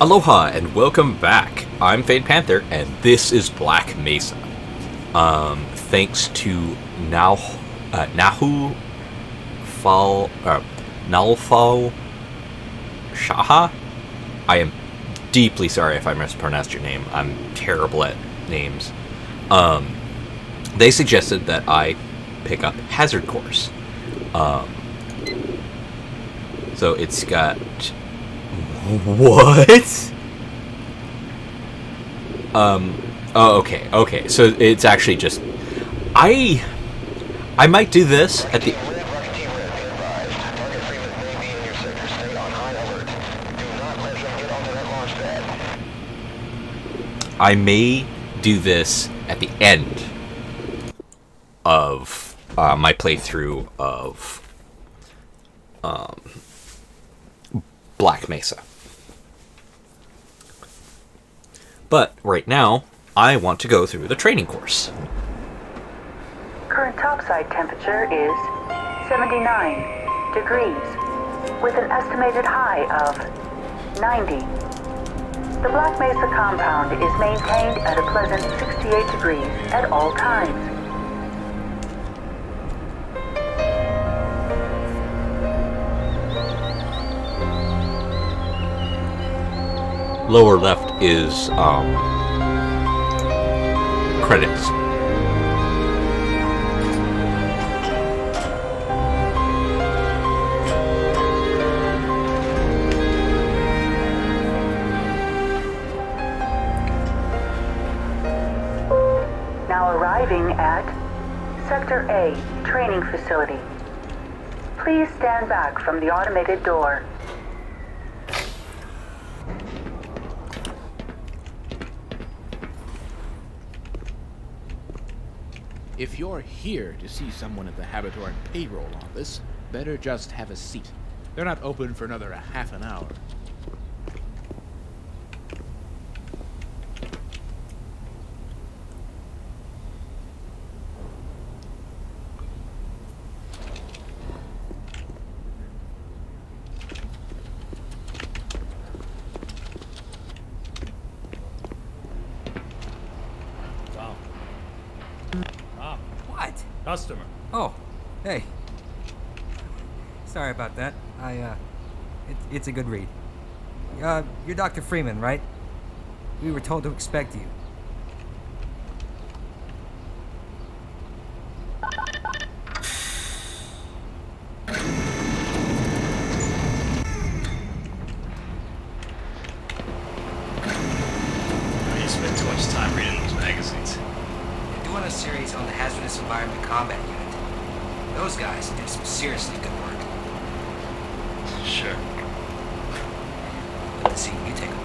Aloha and welcome back. I'm Panther and this is Black Mesa. Thanks to Nahu Fal Nalfal Shaha. I am deeply sorry if I mispronounced your name. I'm terrible at names. They suggested that I pick up Hazard Course. So it's got what? Oh, okay. So it's actually just I might do this at the I may do this at the end of my playthrough of Black Mesa. But right now, I want to go through the training course. Current topside temperature is 79 degrees, with an estimated high of 90. The Black Mesa compound is maintained at a pleasant 68 degrees at all times. Lower left is credits. Now arriving at Sector A training facility. Please stand back from the automated door. If you're here to see someone at the Habitoran payroll office, better just have a seat. They're not open for another half an hour. Customer. Oh, hey. Sorry about that. It's a good read. You're Dr. Freeman, right? We were told to expect you. You spend too much time reading those magazines. They're doing a series on the Hazardous Environment Combat Unit. Those guys do some seriously good work. Sure. Good to see you take a look.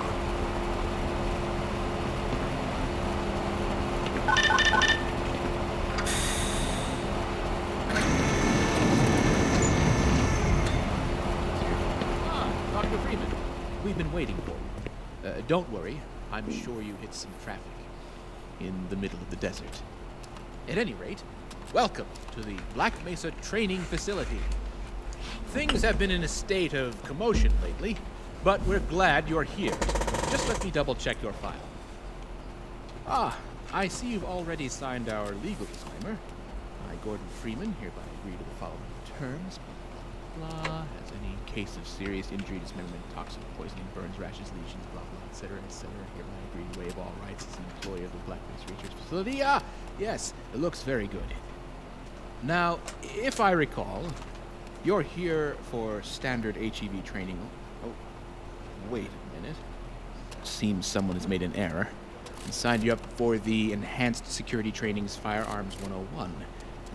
Dr. Freeman, we've been waiting for you. Don't worry, I'm sure you hit some traffic in the middle of the desert. At any rate, welcome to the Black Mesa training facility. Things have been in a state of commotion lately, but we're glad you're here. Just let me double-check your file. I see you've already signed our legal disclaimer. I, Gordon Freeman, hereby agree to the following terms. Blah, has any case of serious injury, dismemberment, toxic poisoning, burns, rashes, lesions, blah, blah, etc., etc. Hereby agree to waive all rights as an employee of the Black Mesa Research Facility. Yes, it looks very good. Now, if I recall, you're here for standard HEV training. Oh, wait a minute. Seems someone has made an error and signed you up for the Enhanced Security Training's Firearms 101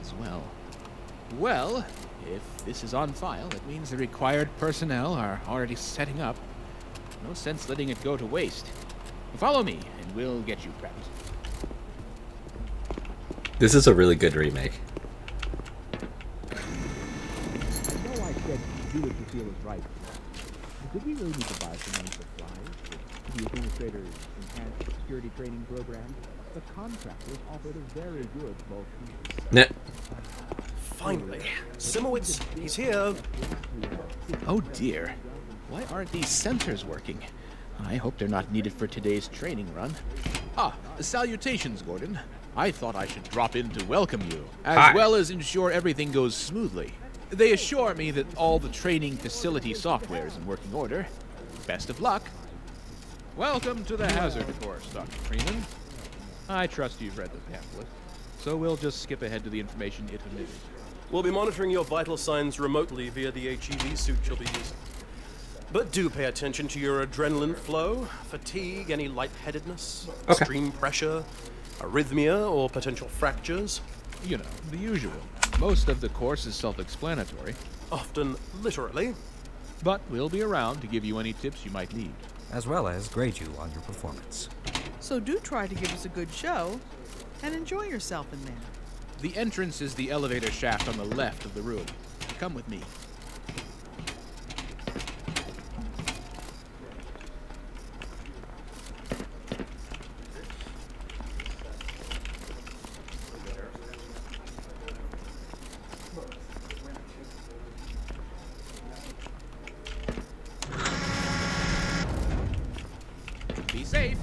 as well. Well, if this is on file, it means the required personnel are already setting up. No sense letting it go to waste. Follow me, and we'll get you prepped. This is a really good remake. I know I said do what you feel is right. But did we really need to buy so many supplies for the administrator's enhanced security training program? The contractors offered a very good bulk deal. Nah. Finally. Simowitz, he's here. Oh dear. Why aren't these sensors working? I hope they're not needed for today's training run. Ah, salutations, Gordon. I thought I should drop in to welcome you, as Hi. well as ensure everything goes smoothly. They assure me that all the training facility software is in working order. Best of luck. Welcome to the hazard course, Dr. Freeman. I trust you've read the pamphlet, so we'll just skip ahead to the information it omitted. We'll be monitoring your vital signs remotely via the HEV suit you'll be using. But do pay attention to your adrenaline flow, fatigue, any lightheadedness, Okay. extreme pressure, arrhythmia, or potential fractures. You know, the usual. Most of the course is self-explanatory, Often literally. but we'll be around to give you any tips you might need. as well as grade you on your performance. So do try to give us a good show and enjoy yourself in there. The entrance is the elevator shaft on the left of the room. Come with me. Be safe.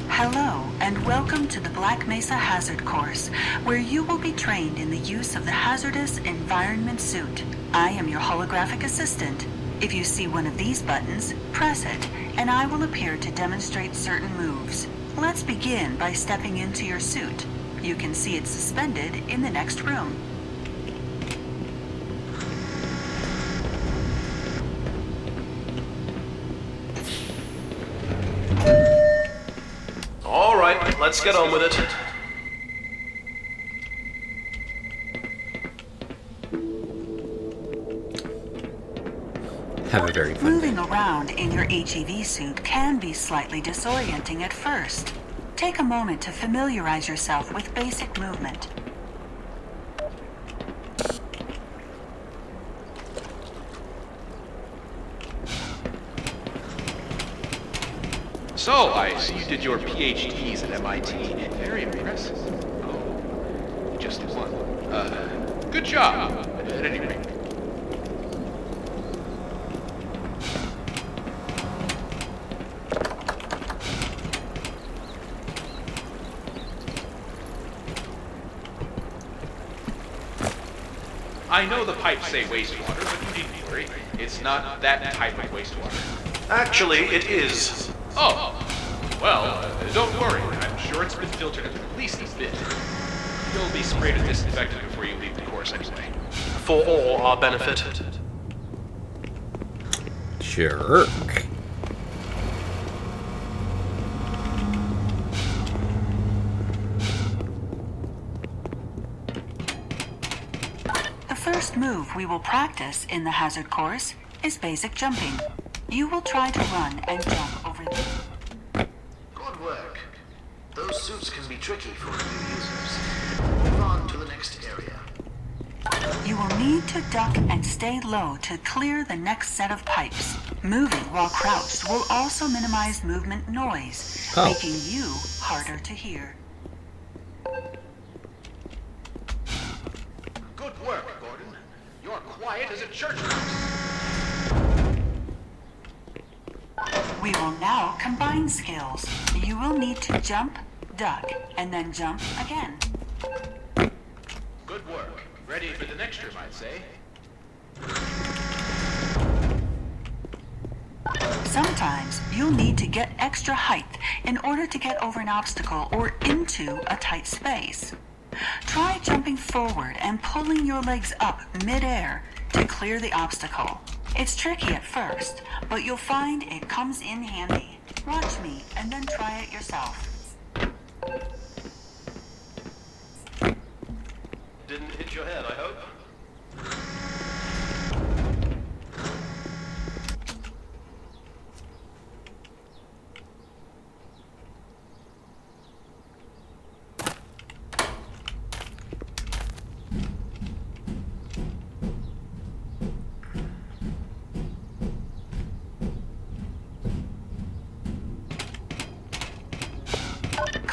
Hello, and welcome to the Black Mesa Hazard Course, where you will be trained in the use of the hazardous environment suit. I am your holographic assistant. If you see one of these buttons, press it, and I will appear to demonstrate certain moves. Let's begin by stepping into your suit. You can see it suspended in the next room. All right, let's get on with it. Have a very fun day. Moving around in your HEV suit can be slightly disorienting at first. Take a moment to familiarize yourself with basic movement. So, I see you did your PhDs at MIT. Very impressive. Oh, just one. Good job, at any rate. I know the pipes say wastewater, but you needn't worry. It's not that type of wastewater. Actually, it is. Oh, well, don't worry. I'm sure it's been filtered at least a bit. You'll be sprayed with disinfectant before you leave the course anyway. For all our benefit. Sure. The first move we will practice in the hazard course is basic jumping. You will try to run and jump over the... Good work. Those suits can be tricky for new users. Move on to the next area. You will need to duck and stay low to clear the next set of pipes. Moving while crouched will also minimize movement noise, Oh. making you harder to hear. Good work, Gordon. You're quiet as a church mouse. We will now combine skills. You will need to jump, duck, and then jump again. Good work. Ready for the next room, I'd say. Sometimes you'll need to get extra height in order to get over an obstacle or into a tight space. Try jumping forward and pulling your legs up mid-air to clear the obstacle. It's tricky at first, but you'll find it comes in handy. Watch me and then try it yourself. Didn't hit your head, I hope.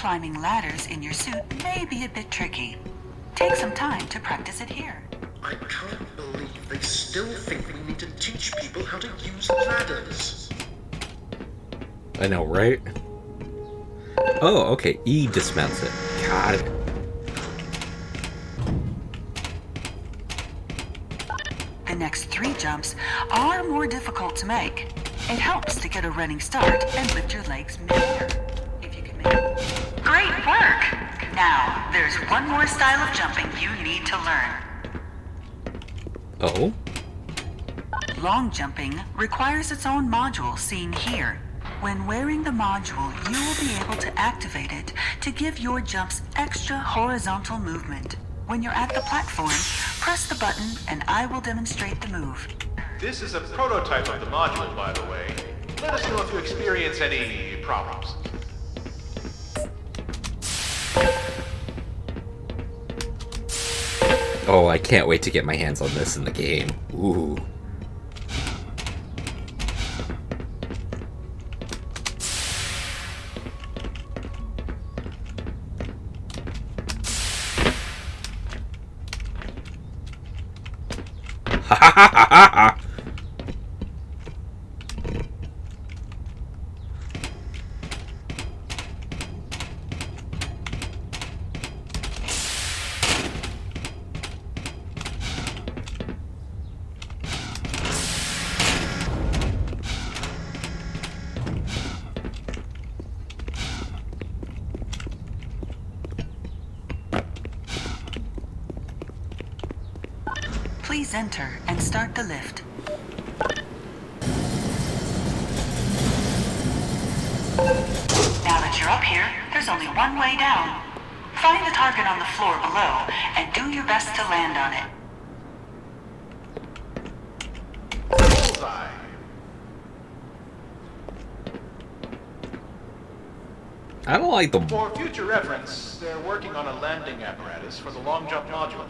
climbing ladders in your suit may be a bit tricky. Take some time to practice it here. I can't believe they still think we need to teach people how to use ladders. I know, right? Oh, okay. E dismounts it. Got it. The next 3 jumps are more difficult to make. It helps to get a running start and lift your legs mid-air, if you can make it. Great work! Now, there's one more style of jumping you need to learn. Oh? Long jumping requires its own module seen here. When wearing the module, you will be able to activate it to give your jumps extra horizontal movement. When you're at the platform, press the button and I will demonstrate the move. This is a prototype of the module, by the way. Let us know if you experience any problems. Oh, I can't wait to get my hands on this in the game. Ooh. Ha ha ha ha ha! Please enter and start the lift. Now that you're up here, there's only one way down. Find the target on the floor below and do your best to land on it. Bullseye. I don't like the... For future reference, they're working on a landing apparatus for the long jump module.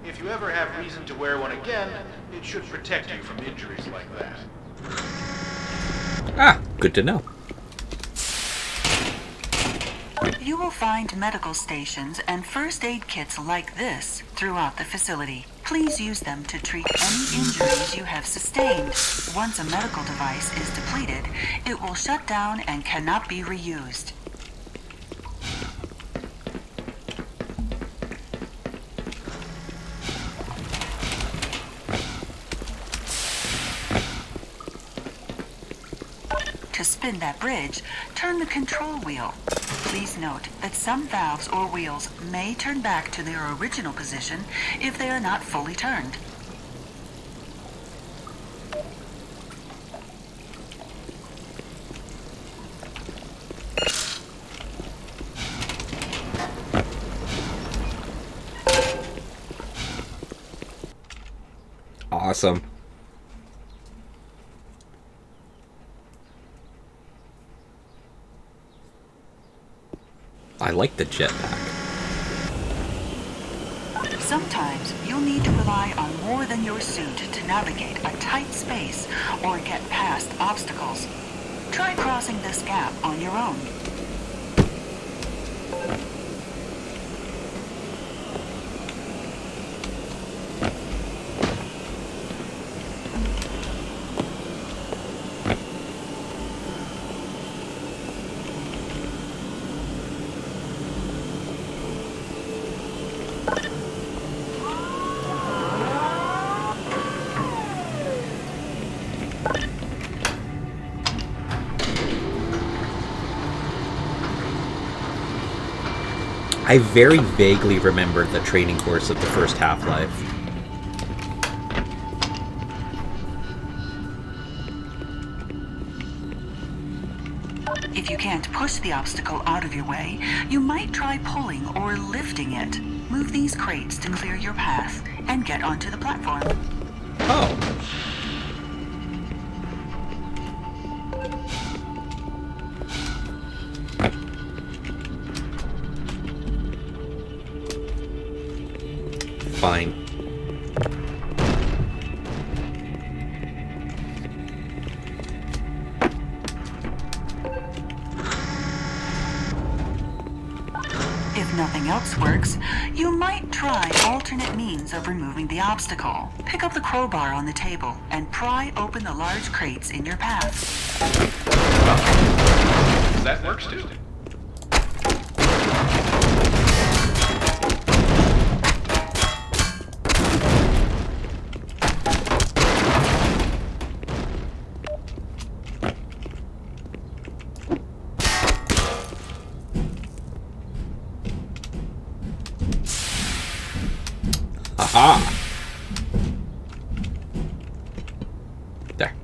If you ever have reason to wear one again, it should protect you from injuries like that. Ah, good to know. You will find medical stations and first aid kits like this throughout the facility. Please use them to treat any injuries you have sustained. Once a medical device is depleted, it will shut down and cannot be reused. To spin that bridge, turn the control wheel. Please note that some valves or wheels may turn back to their original position if they are not fully turned. Awesome. I like the jetpack. Sometimes you'll need to rely on more than your suit to navigate a tight space or get past obstacles. Try crossing this gap on your own. I very vaguely remember the training course of the first Half-Life. If you can't push the obstacle out of your way, you might try pulling or lifting it. Move these crates to clear your path and get onto the platform. Oh. Fine. If nothing else works, you might try alternate means of removing the obstacle. Pick up the crowbar on the table and pry open the large crates in your path. That works too. Aha! There.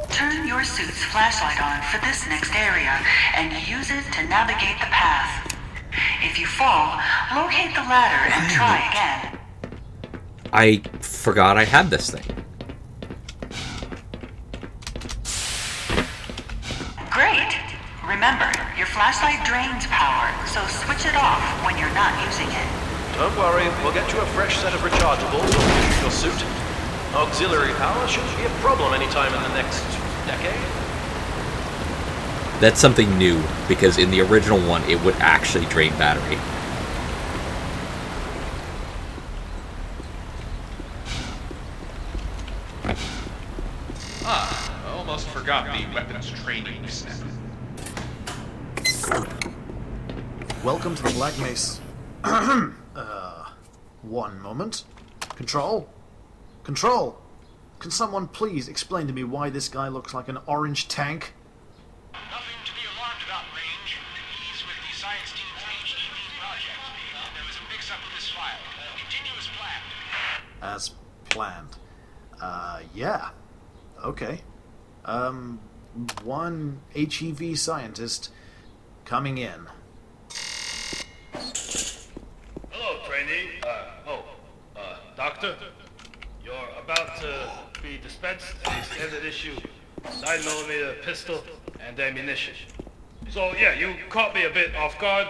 Turn your suit's flashlight on for this next area and use it to navigate the path. If you fall, locate the ladder and try again. I forgot I had this thing. Great! Remember, your flashlight drains power, so switch it off when you're not using it. Don't worry, we'll get you a fresh set of rechargeables or fix your suit. Auxiliary power shouldn't be a problem anytime in the next decade. That's something new, because in the original one, it would actually drain battery. I almost forgot the weapons training snap. Welcome to the Black Mesa. One moment. Control? Control! Can someone please explain to me why this guy looks like an orange tank? Nothing to be alarmed about, Range. He's with the science team's HEV project. There was a mix-up with this file. Continue as planned. As planned. Yeah. Okay. One HEV scientist coming in. Hello, trainee. Doctor. You're about to be dispensed a standard issue 9mm pistol and ammunition. So yeah, you caught me a bit off guard.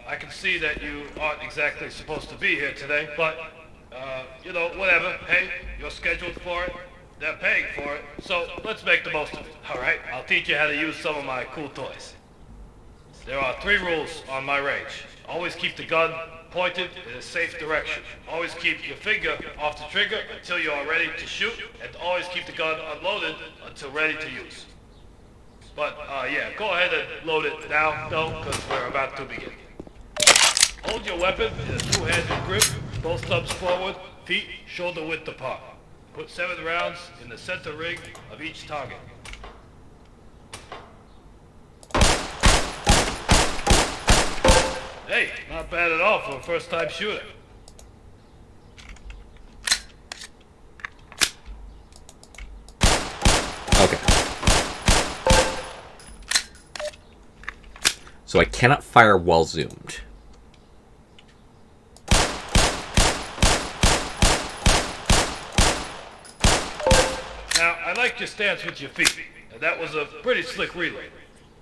I can see that you aren't exactly supposed to be here today, but you know, whatever. Hey, you're scheduled for it. They're paying for it, so let's make the most of it. All right, I'll teach you how to use some of my cool toys. There are 3 rules on my range. Always keep the gun pointed in a safe direction. Always keep your finger off the trigger until you are ready to shoot, and always keep the gun unloaded until ready to use. But, yeah, go ahead and load it now, though, because we're about to begin. Hold your weapon in a 2-handed grip, both thumbs forward, feet shoulder width apart. Put 7 rounds in the center ring of each target. Hey, not bad at all for a first-time shooter. Okay. So I cannot fire while zoomed. Now, I like your stance with your feet. That was a pretty slick relay.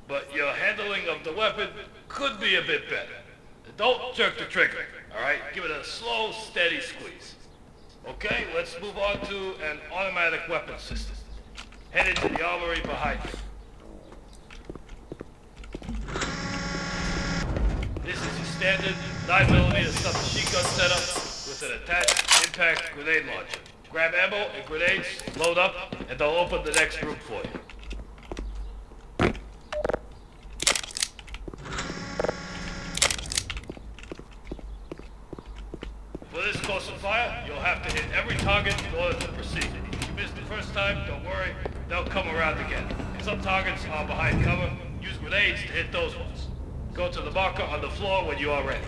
But your handling of the weapon could be a bit better. Don't jerk the trigger, alright? Give it a slow, steady squeeze. Okay, let's move on to an automatic weapon system. Head into the armory behind you. This is your standard 9mm submachine gun setup with an attached impact grenade launcher. Grab ammo and grenades, load up, and they'll open the next room for you. For this course of fire, you'll have to hit every target in order to proceed. If you missed the first time, don't worry, they'll come around again. Some targets are behind cover. Use grenades to hit those ones. Go to the marker on the floor when you are ready.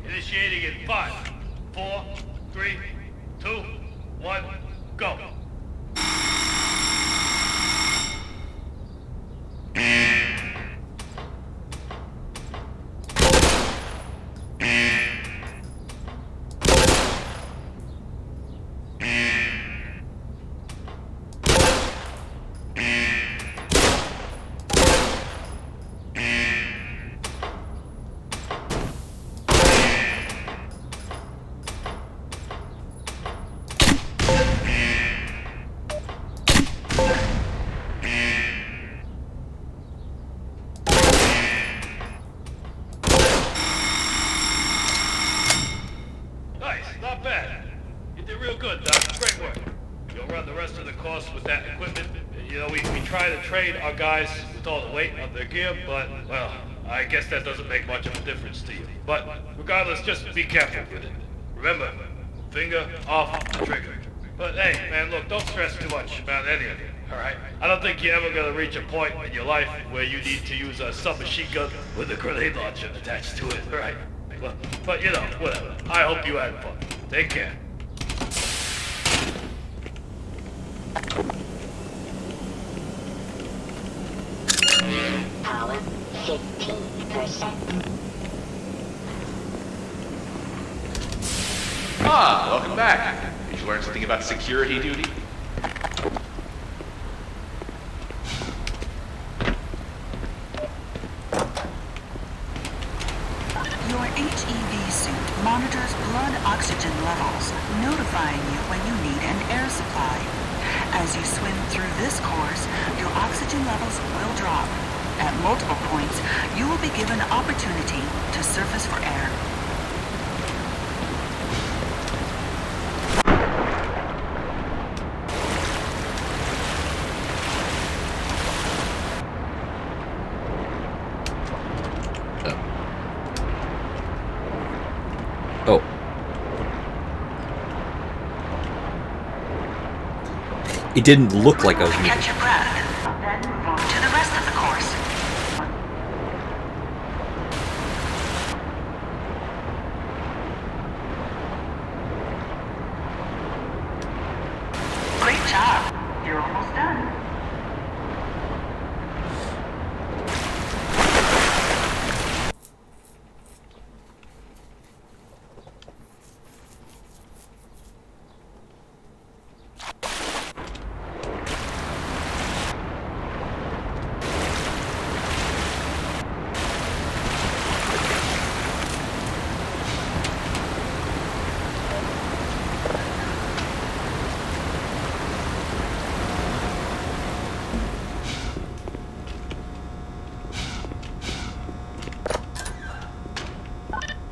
Initiating in 5, 4, 3, 2, 1, go. Great work. You'll run the rest of the course with that equipment. You know, we try to train our guys with all the weight of their gear, but, well, I guess that doesn't make much of a difference to you. But regardless, just be careful with it. Remember, finger off the trigger. But hey, man, look, don't stress too much about any of it, alright? I don't think you're ever gonna reach a point in your life where you need to use a submachine gun with a grenade launcher attached to it, alright? But you know, whatever. I hope you had fun. Take care. Power 15%. Ah, welcome back. Did you learn something about security duty? Your HEV suit monitors blood oxygen levels, notifying you when you need an air supply. As you swim through this course, your oxygen levels will drop. At multiple points, you will be given opportunity to surface for air. Oh. It didn't look like I was moving. Catch your breath, then move on to the rest of the course. Great job. You're almost done.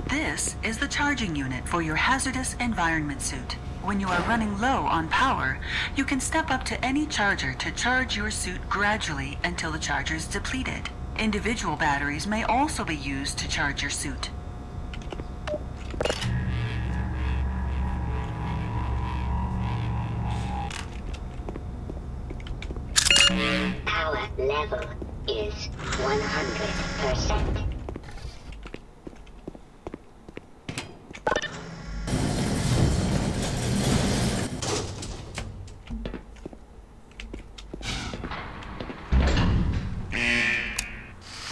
This is the charging unit for your hazardous environment suit. When you are running low on power, you can step up to any charger to charge your suit gradually until the charger is depleted. Individual batteries may also be used to charge your suit. Power level is 100%.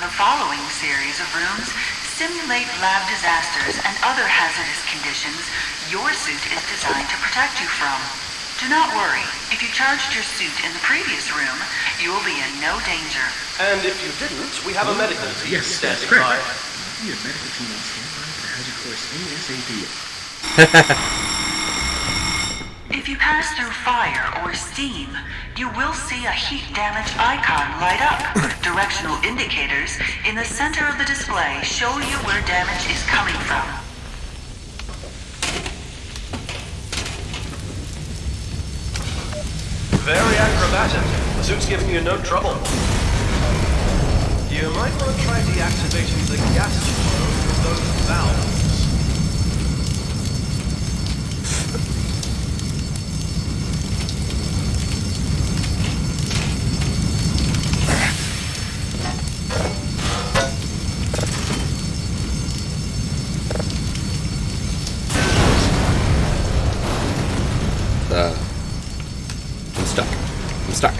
The following series of rooms simulate lab disasters and other hazardous conditions your suit is designed to protect you from. Do not worry. If you charged your suit in the previous room, you will be in no danger. And if you didn't, we have a medical team Yes, that's standing correct. by. We have medical team on standby for the hazard course ASAP. If you pass through fire or steam, you will see a heat damage icon light up. Directional indicators in the center of the display show you where damage is coming from. Very acrobatic. The suit's giving you no trouble. You might want to try deactivating the gas flow with those valves. I'm stuck. I'm stuck.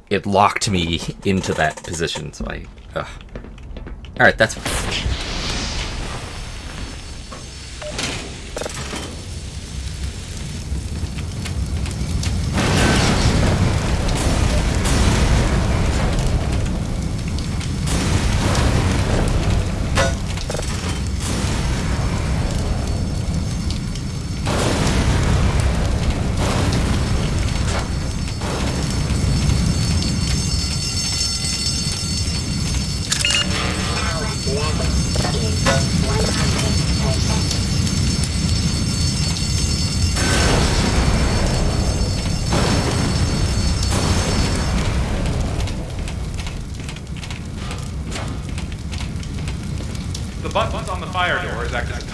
It locked me into that position, so I... Alright, that's fine.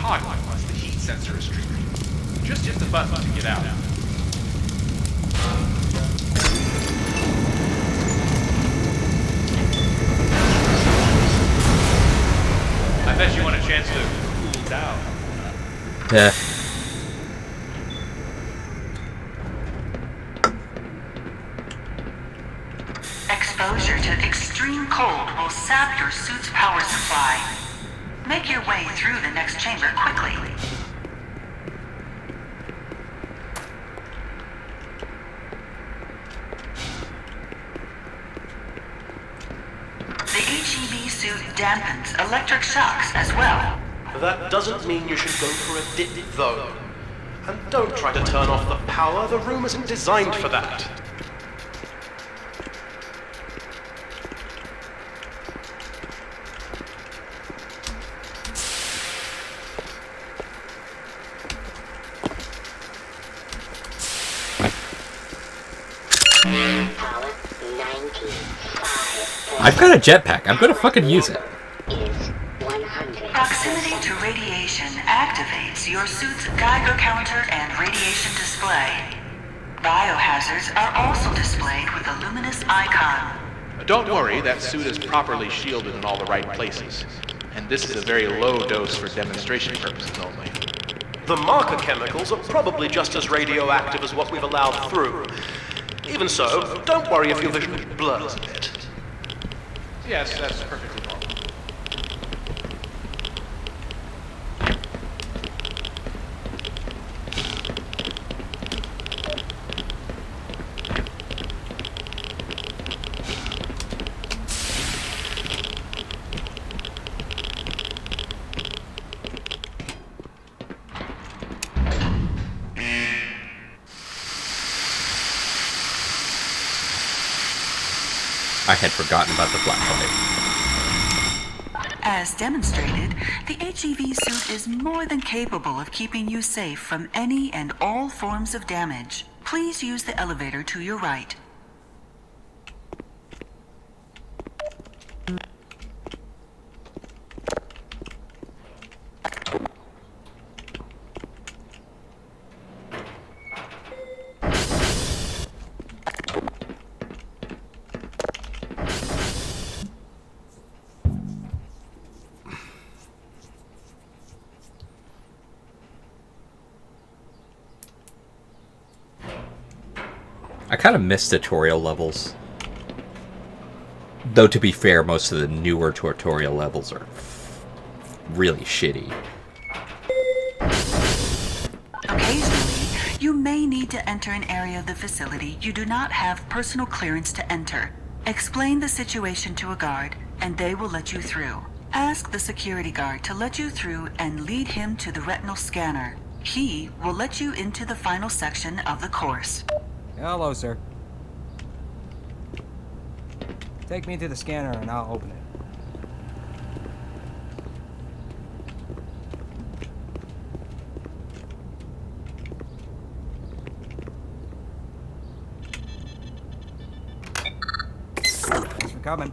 toggling once the heat sensor is triggered. Just hit the button to get out. I bet you want a chance to cool down. Yeah. Exposure to extreme cold will sap your suit's power supply. Make your way through the next chamber quickly. The HEV suit dampens electric shocks as well. That doesn't mean you should go for a dip, though. And don't try to turn off the power. The room isn't designed for that. I've got a jetpack. I'm gonna fucking use it. Proximity to radiation activates your suit's Geiger counter and radiation display. Biohazards are also displayed with a luminous icon. Don't worry, that suit is properly shielded in all the right places. And this is a very low dose for demonstration purposes only. The marker chemicals are probably just as radioactive as what we've allowed through. Even so, don't worry if your vision blurs a bit. Yes, that's perfectly normal. I had forgotten about the flashlight. As demonstrated, the HEV suit is more than capable of keeping you safe from any and all forms of damage. Please use the elevator to your right. I kind of miss tutorial levels. Though to be fair, most of the newer tutorial levels are really shitty. Occasionally, you may need to enter an area of the facility you do not have personal clearance to enter. Explain the situation to a guard, and they will let you through. Ask the security guard to let you through and lead him to the retinal scanner. He will let you into the final section of the course. Hello, sir. Take me to the scanner and I'll open it. Thanks for coming.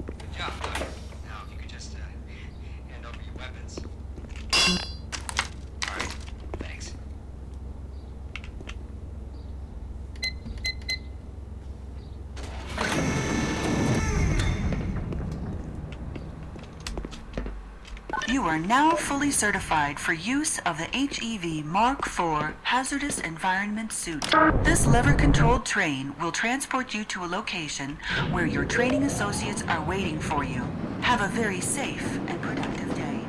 Good job, Doc. Now, if you could just hand over your weapons. All right, thanks. You are now fully certified for use of the HEV Mark IV Hazardous Environment Suit. This lever-controlled train will transport you to a location where your training associates are waiting for you. Have a very safe and productive day.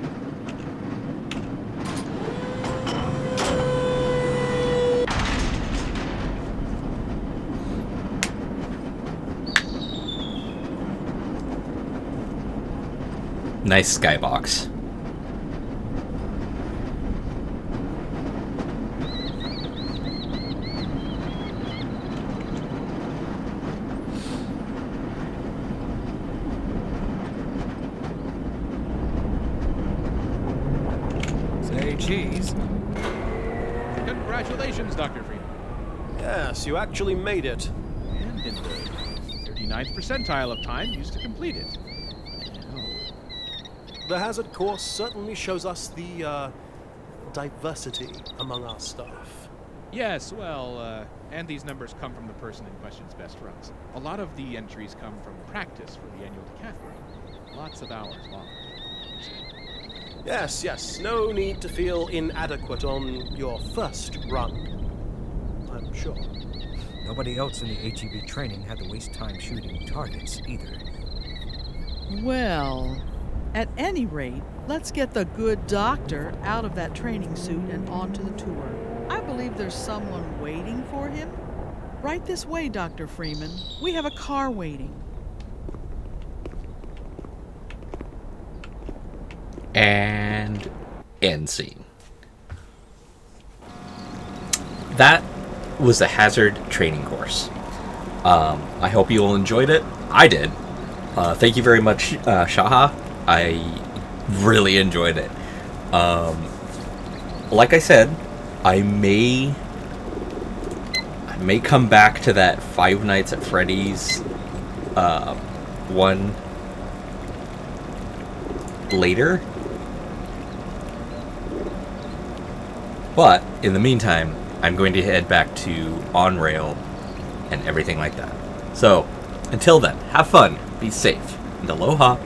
Nice skybox. Say cheese. Congratulations, Dr. Freeman. Yes, you actually made it. And in the 39th percentile of time used to complete it. The hazard course certainly shows us the, diversity among our staff. Yes, well, and these numbers come from the person in question's best runs. A lot of the entries come from practice for the annual decathlon. Lots of hours long. Yes, no need to feel inadequate on your first run, I'm sure. Nobody else in the HEB training had to waste time shooting targets either. Well, at any rate, let's get the good doctor out of that training suit and onto the tour. I believe there's someone waiting for him. Right this way, Dr. Freeman. We have a car waiting. And end scene. That was the hazard training course. I hope you all enjoyed it. I did. Thank you very much, Shaha. I really enjoyed it. Like I said, I may come back to that Five Nights at Freddy's one later. But in the meantime, I'm going to head back to On Rail and everything like that. So, until then, have fun, be safe, and aloha.